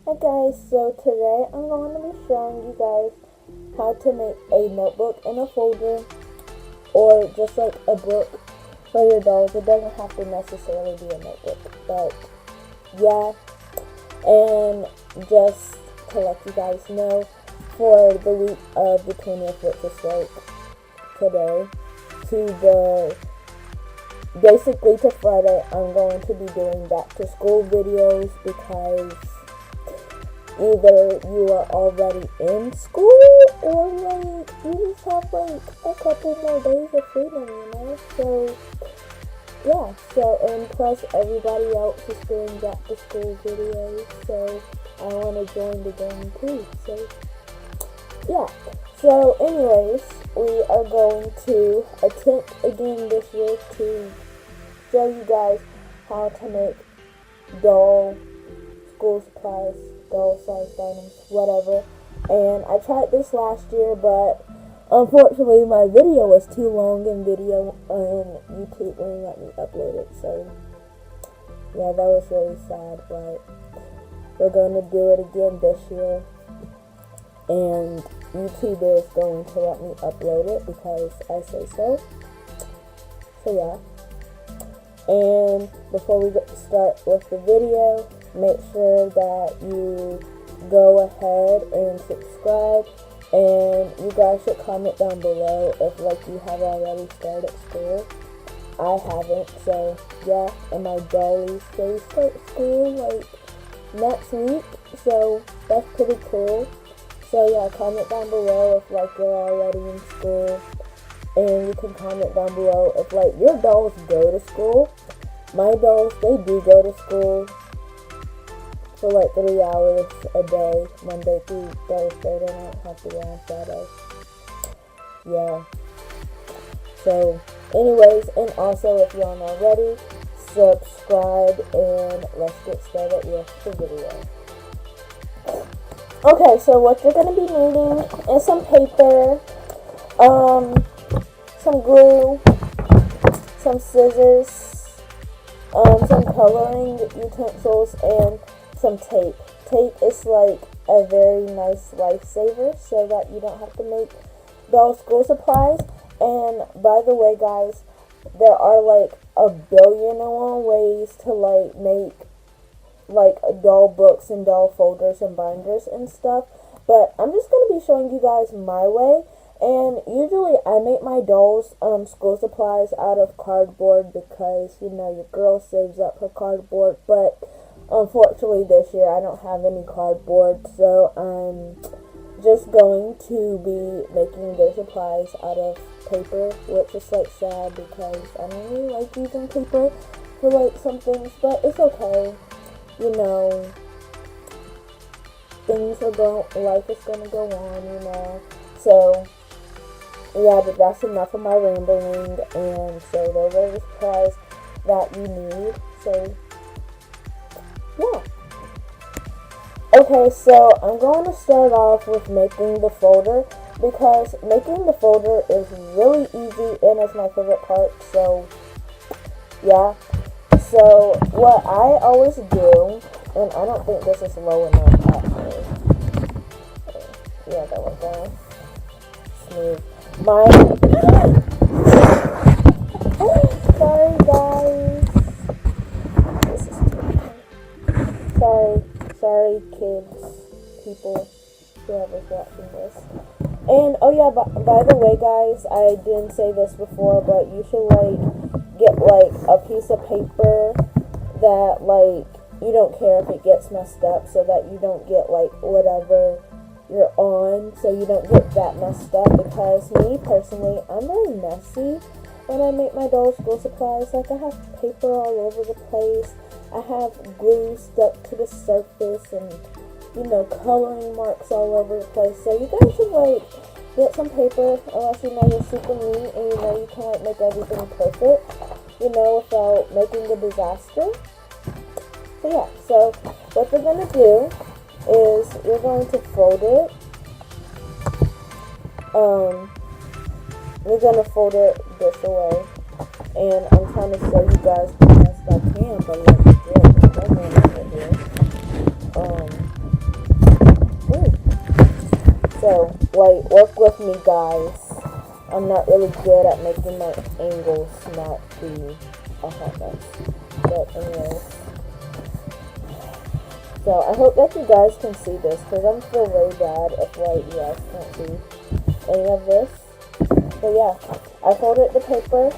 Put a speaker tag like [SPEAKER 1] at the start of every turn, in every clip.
[SPEAKER 1] Hi guys, so today I'm going to be showing you guys how to make a notebook in a folder or just like a book for your dolls. It doesn't have to necessarily be a notebook, but yeah. And just to let you guys know, for the week of the 20th, which is like today, basically to Friday, I'm going to be doing back to school videos because either you are already in school or like you just have like a couple more days of freedom, so yeah, and plus everybody else is doing back to school videos, so I want to join the gang too, so yeah. So anyways, we are going to attempt again this year to show you guys how to make doll school supplies, doll sized items, whatever. And I tried this last year, but unfortunately my video was too long and YouTube wouldn't let me upload it. So yeah, that was really sad, but we're going to do it again this year. And YouTube is going to let me upload it because I say so. So yeah. And before we start with the video, make sure that you go ahead and subscribe, and you guys should comment down below if like you have already started school. I haven't, so yeah, and my dollies, they start school like next week, so that's pretty cool. So yeah, comment down below if like you're already in school, and you can comment down below if like your dolls go to school. My dolls, they do go to school for like 3 hours a day, Monday through Thursday. They don't have to go on Saturday. Yeah. So anyways, and also if you aren't already, subscribe, and let's get started with the video. Okay, so what you're going to be needing is some paper, some glue, some scissors, some coloring utensils, and some tape. Tape is like a very nice lifesaver so that you don't have to make doll school supplies. And by the way guys, there are like a billion and one ways to like make like doll books and doll folders and binders and stuff, but I'm just going to be showing you guys my way. And usually I make my dolls school supplies out of cardboard because your girl saves up her cardboard, but unfortunately this year I don't have any cardboard, so I'm just going to be making their supplies out of paper, which is like sad because I don't really like using paper for like some things, but it's okay. Life is gonna go on, so yeah, but that's enough of my rambling, and so those are the supplies that you need, so yeah. Okay, so I'm going to start off with making the folder, because making the folder is really easy and it's my favorite part, so yeah. So what I always do, and I don't think this is low enough actually. Yeah, that went down smooth. Sorry guys. This is sorry kids, people, whoever's watching this. And oh yeah, by the way guys, I didn't say this before, but you should like get like a piece of paper that like you don't care if it gets messed up, so that you don't get like whatever you're on, so you don't get that messed up, because me personally, I'm very messy when I make my doll school supplies. Like I have paper all over the place, I have glue stuck to the surface, and coloring marks all over the place. So you guys should like get some paper, unless you're super neat and you can like make everything perfect, without making a disaster. So yeah, so what we're gonna do is you're going to fold it. We're gonna fold it this way, and I'm trying to show you guys the best I can, but let me get it over here. like, work with me, guys. I'm not really good at making my angles not be a hot mess. But anyways. So I hope that you guys can see this, because I'm still really bad if, like, you guys can't see any of this. So yeah, I folded the paper.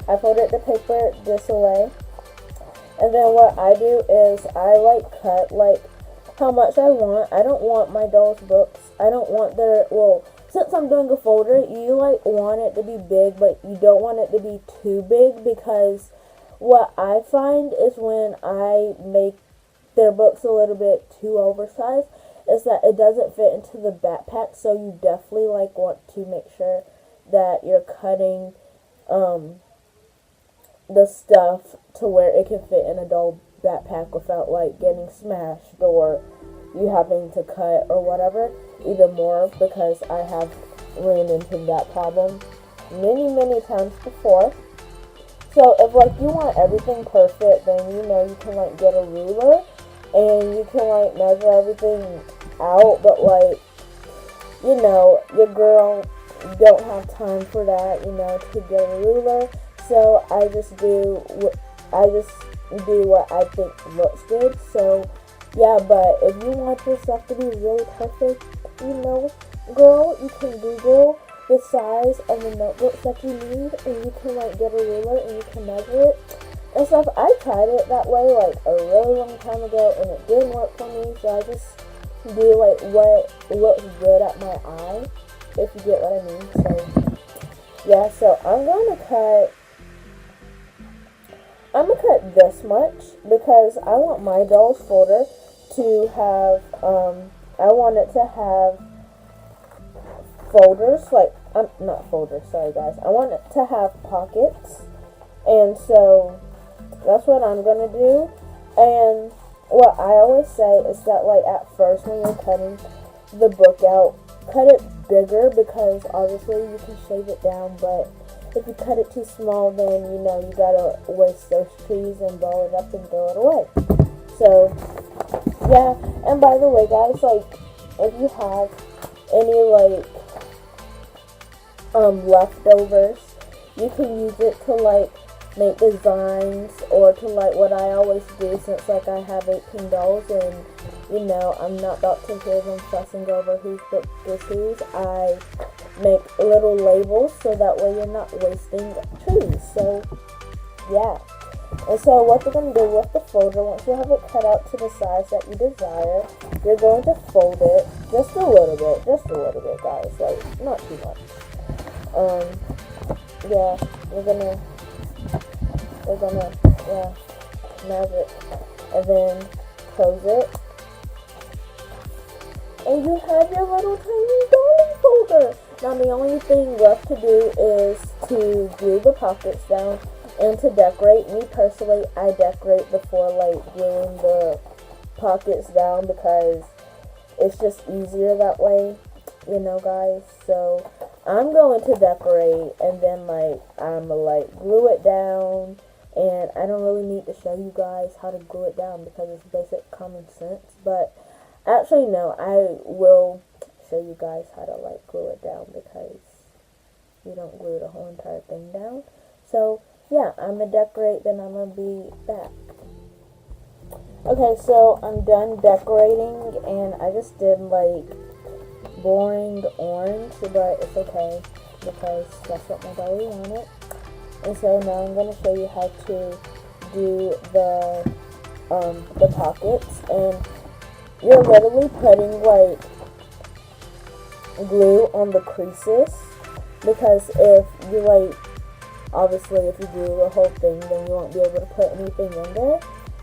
[SPEAKER 1] I folded the paper this away. And then what I do is I, like, cut, like, how much I want. I don't want my doll's books. I don't want their, well, since I'm doing a folder, you, like, want it to be big, but you don't want it to be too big, because what I find is when I make their books a little bit too oversized, is that it doesn't fit into the backpack, so you definitely, like, want to make sure that you're cutting, the stuff to where it can fit in a doll backpack without, like, getting smashed or you having to cut or whatever even more, because I have ran into that problem many times before. So if, like, you want everything perfect, then you know you can, like, get a ruler and you can, like, measure everything out, but, like, you know, your girl don't have time for that, you know, to get a ruler. So I just do what I think looks good. So yeah, but if you want your stuff to be really perfect, you know, girl, you can Google the size of the notebooks that you need, and you can, like, get a ruler and you can measure it and stuff. I tried it that way, like, a really long time ago, and it didn't work for me. So I just do, like, what looks good at my eye, if you get what I mean. So yeah, so I'm gonna cut this much, because I want my doll's folder to have, I want it to have folders, like, not folders, sorry guys, I want it to have pockets, and so that's what I'm gonna do. And what I always say is that, like, at first when you're cutting the book out, cut it bigger, because obviously you can shave it down, but if you cut it too small, then, you know, you gotta waste those trees and ball it up and throw it away. So yeah, and by the way, guys, like, if you have any, like, leftovers, you can use it to, like, make designs, or to, like, what I always do, since, like, I have 18 dolls and, you know, I'm not about to hear them fussing over whose book is whose. I make little labels, so that way you're not wasting trees. So yeah, and so what you're going to do with the folder, once you have it cut out to the size that you desire, you're going to fold it just a little bit, guys, like, not too much. Yeah, we're gonna yeah, magic, and then close it, and you have your little tiny dolly folder. Now the only thing left to do is to glue the pockets down and to decorate. Me personally, I decorate before, like, gluing the pockets down, because it's just easier that way, you know, guys. So I'm going to decorate, and then, like, I'm gonna, like, glue it down. And I don't really need to show you guys how to glue it down, because it's basic common sense. But actually, no, I will show you guys how to, like, glue it down, because you don't glue the whole entire thing down. So yeah, I'm gonna decorate, then I'm gonna be back. Okay, so I'm done decorating, and I just did, like, boring orange, but it's okay, because that's what my dolly wanted. And so now I'm going to show you how to do the pockets, and you're literally putting, like, glue on the creases, because if you, like, obviously if you glue the whole thing, then you won't be able to put anything in there.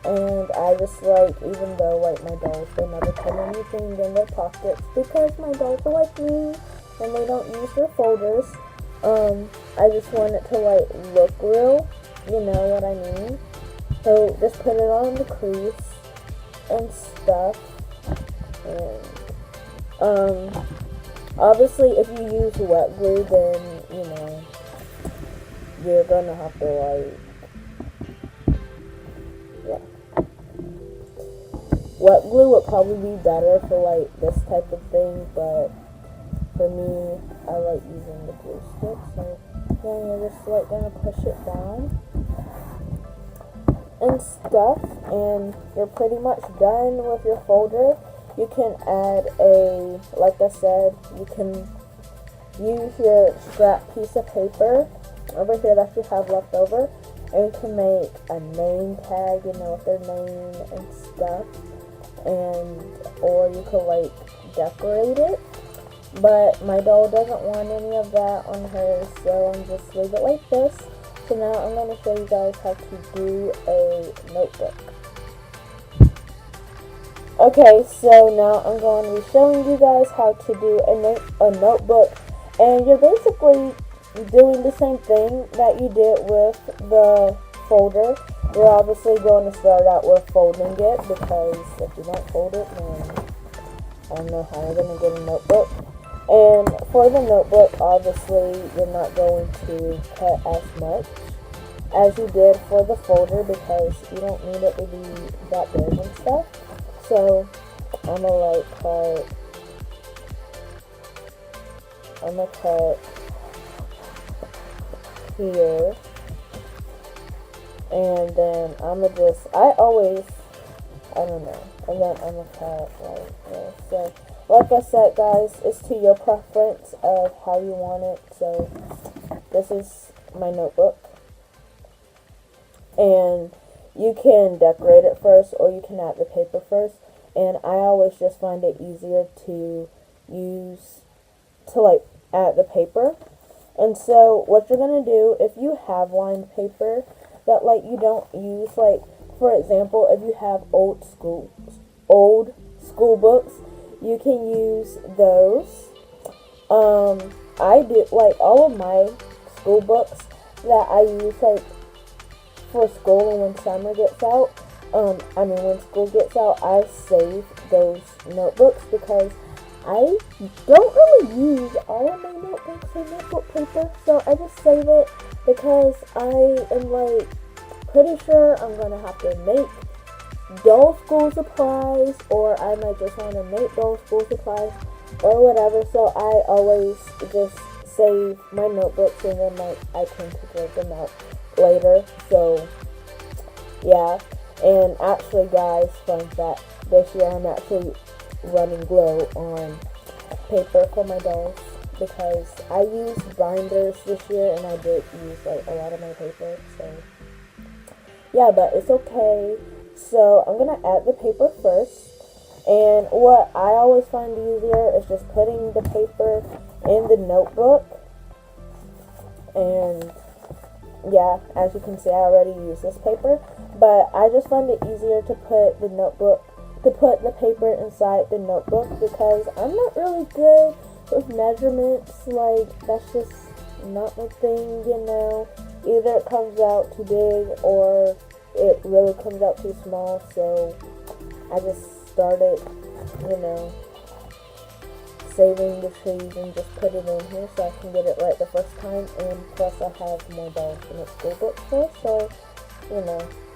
[SPEAKER 1] And I just, like, even though, like, my dolls, they never put anything in their pockets, because my dolls are like me and they don't use their folders. I just want it to, like, look real, you know what I mean? So just put it on the crease and stuff. And obviously if you use wet glue, then, you know, you're gonna have to, like, yeah. wet glue would probably be better for like this type of thing, but for me, I like using the glue stick. So then you're just like gonna push it down and stuff, and you're pretty much done with your folder. You can add like I said, you can use your scrap piece of paper over here that you have left over, and you can make a name tag, with their name and stuff, or you could like decorate it. But my doll doesn't want any of that on hers, so I'm just leave it like this. So now I'm going to show you guys how to do a notebook. Okay, so now I'm going to be showing you guys how to do a notebook, and you're basically doing the same thing that you did with the folder. You're obviously going to start out with folding it, because if you don't fold it, then I don't know how you're going to get a notebook. And for the notebook, obviously, you're not going to cut as much as you did for the folder, because you don't need it to be that big and stuff. So, I'm gonna cut here, and then I don't know, and then I'm gonna cut like this. So, like I said, guys, it's to your preference of how you want it. So, this is my notebook, and you can decorate it first, or you can add the paper first, and I always just find it easier to like add the paper. And so what you're going to do, if you have lined paper that like you don't use, like for example, if you have old school books, you can use those. I do, like, all of my school books that I use like for school, and when summer gets out, when school gets out, I save those notebooks, because I don't really use all of my notebooks in notebook paper, so I just save it, because I am like pretty sure I'm gonna have to make doll school supplies, or I might just want to make doll school supplies or whatever. So I always just save my notebooks, and then like I tend to break them out later. So yeah, and actually, guys, fun fact, this year I'm actually running glue on paper for my dolls, because I used binders this year, and I did use like a lot of my paper. So yeah, but it's okay. So I'm gonna add the paper first, and what I always find easier is just putting the paper in the notebook. And yeah, as you can see, I already used this paper, but I just find it easier to put the paper inside the notebook, because I'm not really good with measurements. Like, that's just not my thing, Either it comes out too big, or it really comes out too small. So I just started, saving the trees and just put it in here so I can get it right the first time. And plus I have more dolls to make school books for, so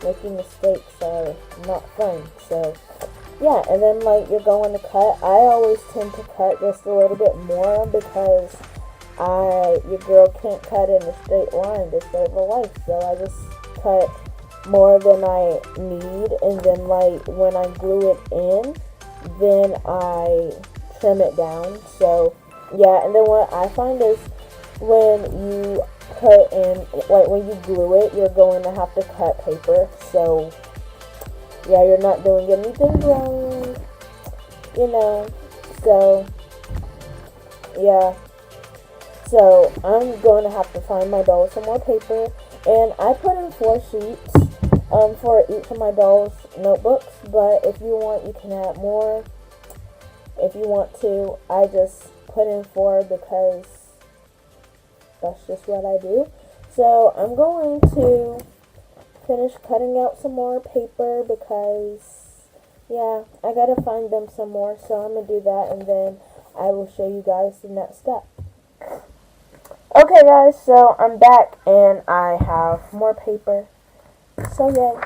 [SPEAKER 1] making mistakes are not fun. So yeah, and then like you're going to cut. I always tend to cut just a little bit more, because your girl can't cut in a straight line to save her life. So I just cut more than I need, and then like when I glue it in, then I trim it down. So yeah, and then what I find is when you put in, like when you glue it, you're going to have to cut paper. So yeah, you're not doing anything wrong, so yeah. So I'm going to have to find my doll some more paper, and I put in 4 sheets for each of my dolls' notebooks, but if you want, you can add more if you want to. I just put in 4 because that's just what I do. So I'm going to finish cutting out some more paper, because yeah, I gotta find them some more. So I'm gonna do that, and then I will show you guys the next step. Okay guys, so I'm back, and I have more paper. So yay.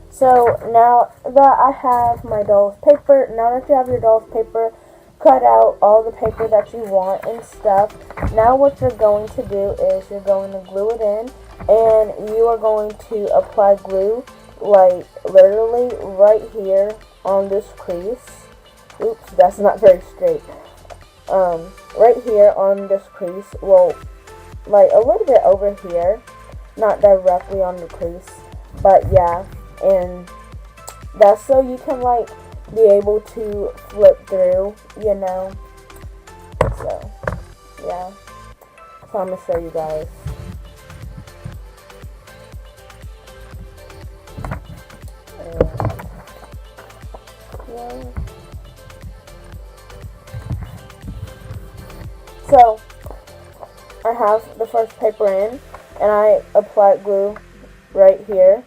[SPEAKER 1] So now that I have my doll's paper, now that you have your doll's paper, cut out all the paper that you want and stuff. Now what you're going to do is you're going to glue it in, and you are going to apply glue like literally right here on this crease. Oops, that's not very straight. Right here on this crease, well, like a little bit over here, not directly on the crease, but yeah, and that's so you can like be able to flip through, you know. So yeah, so I'm gonna show you guys. And, yeah. So I have the first paper in, and I applied glue right here,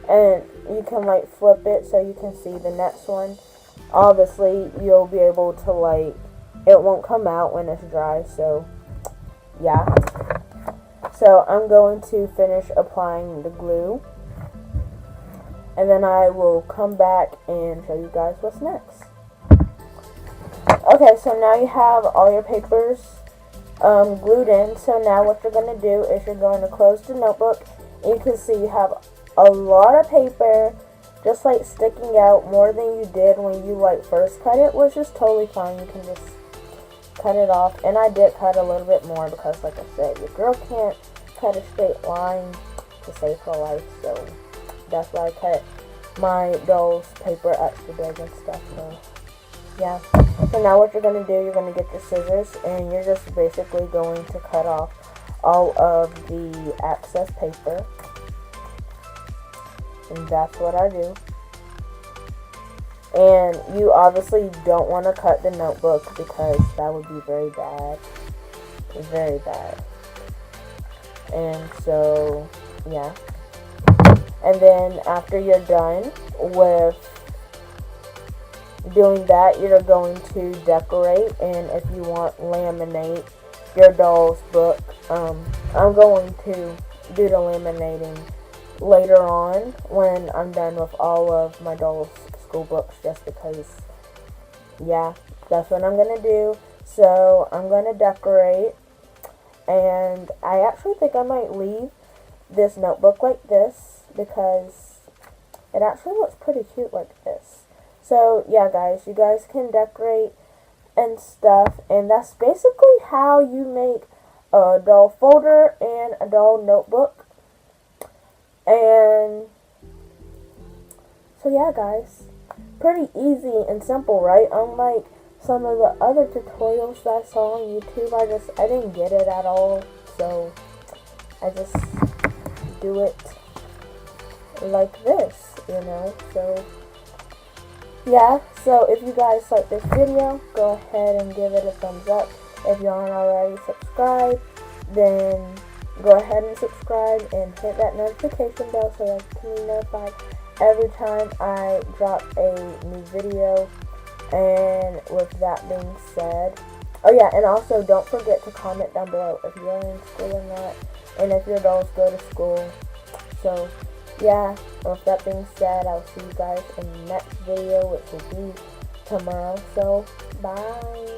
[SPEAKER 1] and you can like flip it so you can see the next one. Obviously you'll be able to like, it won't come out when it's dry, so yeah. So I'm going to finish applying the glue, and then I will come back and show you guys what's next. Okay, so now you have all your papers glued in. So now what you're going to do is you're going to close the notebook. You can see you have a lot of paper just like sticking out more than you did when you like first cut it, which is totally fine. You can just cut it off, and I did cut a little bit more because like I said, your girl can't cut a straight line to save her life, so that's why I cut my doll's paper extra big and stuff. So yeah, so now what you're going to do, you're going to get your scissors, and you're just basically going to cut off all of the excess paper. And that's what I do. And you obviously don't want to cut the notebook because that would be very bad. Very bad. And so, yeah. And then after you're done with doing that, you're going to decorate. And if you want, laminate your doll's book. I'm going to do the laminating later on when I'm done with all of my doll's school books, just because, yeah, that's what I'm gonna do. So I'm gonna decorate, and I actually think I might leave this notebook like this because it actually looks pretty cute like this. So yeah, guys, you guys can decorate and stuff, and that's basically how you make a doll folder and a doll notebook. And so yeah, guys, pretty easy and simple, right? Unlike some of the other tutorials that I saw on YouTube, I didn't get it at all, so I just do it like this, you know. So yeah, so if you guys like this video, go ahead and give it a thumbs up. If you aren't already subscribed, then go ahead and subscribe and hit that notification bell so that you can be notified every time I drop a new video. And with that being said, oh yeah, and also don't forget to comment down below if you're in school or not, and if your dolls go to school. So yeah, with that being said, I'll see you guys in the next video, which will be tomorrow. So bye.